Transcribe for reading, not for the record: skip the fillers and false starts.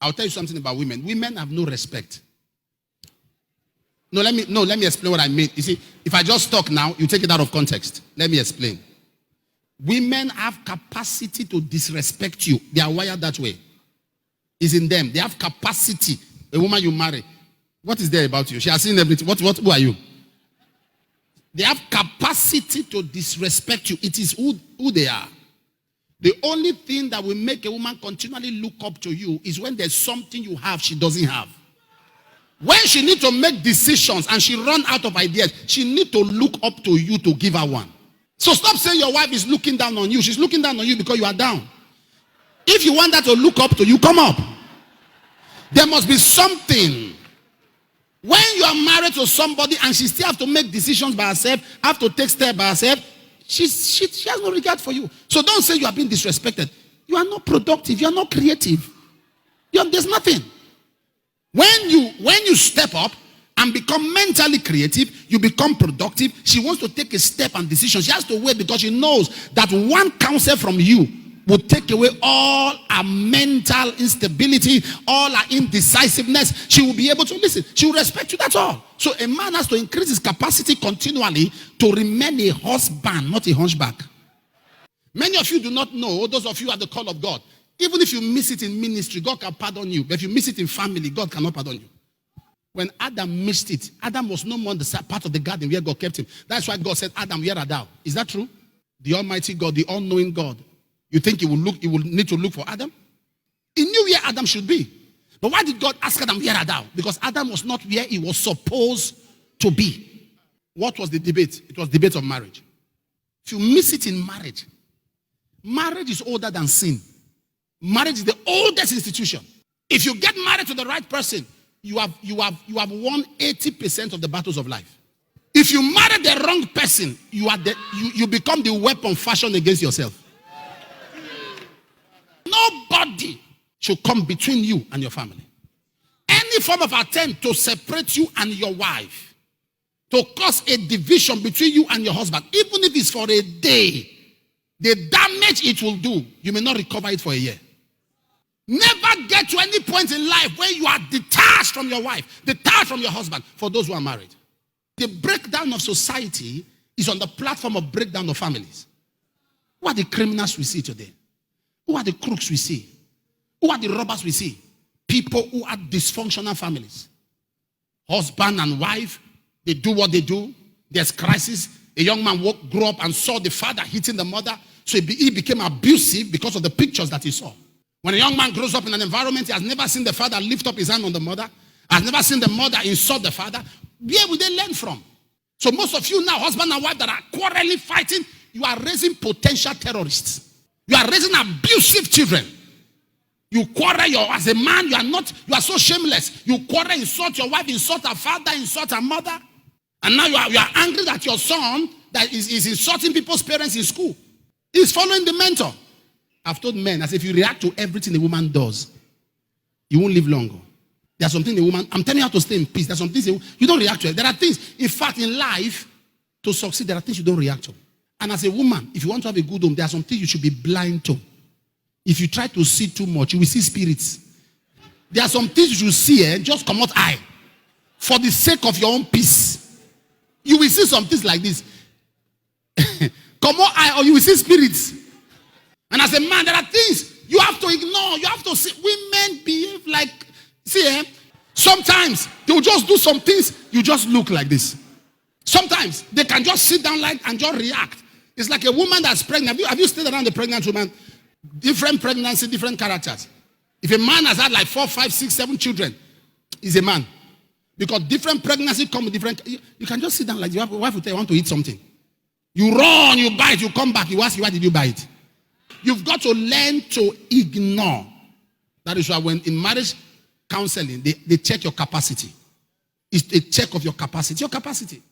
I'll tell you something about women. Women have no respect. No, let me explain what I mean. You see, if I just talk now, you take it out of context. Let me explain. Women have capacity to disrespect you. They are wired that way. It's in them. They have capacity. A woman you marry, what is there about you? She has seen everything. Who are you? They have capacity to disrespect you. It is who they are. The only thing that will make a woman continually look up to you is when there's something you have she doesn't have. When she needs to make decisions and she runs out of ideas, she needs to look up to you to give her one. So stop saying your wife is looking down on you. She's looking down on you because you are down. If you want her to look up to you, come up. There must be something. When you are married to somebody and she still have to make decisions by herself, have to take steps by herself, she has no regard for you. So don't say you are being disrespected. You are not productive. You are not creative. There's nothing. When you step up and become mentally creative, you become productive. She wants to take a step and decision. She has to wait because she knows that one counsel from you will take away all her mental instability, all her indecisiveness. She will be able to listen. She will respect you, that's all. So a man has to increase his capacity continually to remain a husband, not a hunchback. Many of you do not know, those of you at the call of God, even if you miss it in ministry, God can pardon you. But if you miss it in family, God cannot pardon you. When Adam missed it, Adam was no more in the part of the garden where God kept him. That's why God said, Adam, where art thou? Is that true? The Almighty God, the all-knowing God. You think he will need to look for Adam? He knew where Adam should be. But why did God ask Adam, where art thou? Because Adam was not where he was supposed to be. What was the debate? It was debate of marriage. If you miss it in marriage, marriage is older than sin. Marriage is the oldest institution. If you get married to the right person, you have won 80% of the battles of life. If you marry the wrong person, you become the weapon fashioned against yourself. Nobody should come between you and your family. Any form of attempt to separate you and your wife, to cause a division between you and your husband, even if it's for a day, the damage it will do, you may not recover it for a year. Never get to any point in life where you are detached from your wife, detached from your husband, for those who are married. The breakdown of society is on the platform of breakdown of families. Who are the criminals we see today? Who are the crooks we see? Who are the robbers we see? People who are dysfunctional families. Husband and wife, they do what they do. There's crisis. A young man grew up and saw the father hitting the mother, so he became abusive because of the pictures that he saw. When a young man grows up in an environment, he has never seen the father lift up his hand on the mother, has never seen the mother insult the father. Where will they learn from? So most of you now, husband and wife that are quarreling, fighting, you are raising potential terrorists. You are raising abusive children. You quarrel as a man, you are so shameless. You quarrel, insult your wife, insult her father, insult her mother. And now you are angry that your son that is insulting people's parents in school. He's following the mentor. I've told men, as if you react to everything a woman does, you won't live long. There's something a woman, I'm telling you how to stay in peace. There's some things you don't react to. There are things, in fact, in life, to succeed, there are things you don't react to. And as a woman, if you want to have a good home, there are some things you should be blind to. If you try to see too much, you will see spirits. There are some things you should see, just come out eye. For the sake of your own peace. You will see some things like this. Come out eye, or you will see spirits. And as a man, there are things you have to ignore. You have to see. Women behave like, sometimes they will just do some things, you just look like this. Sometimes they can just sit down and just react. It's like a woman that's pregnant. Have you stayed around a pregnant woman? Different pregnancy, different characters. If a man has had like 4, 5, 6, 7 children, he's a man. Because different pregnancy come with different. You can just sit down like your wife will tell you, I want to eat something. You run, you bite, you come back, you ask you, why did you bite? You've got to learn to ignore. That is why when in marriage counseling, they check your capacity. It's a check of your capacity. Your capacity.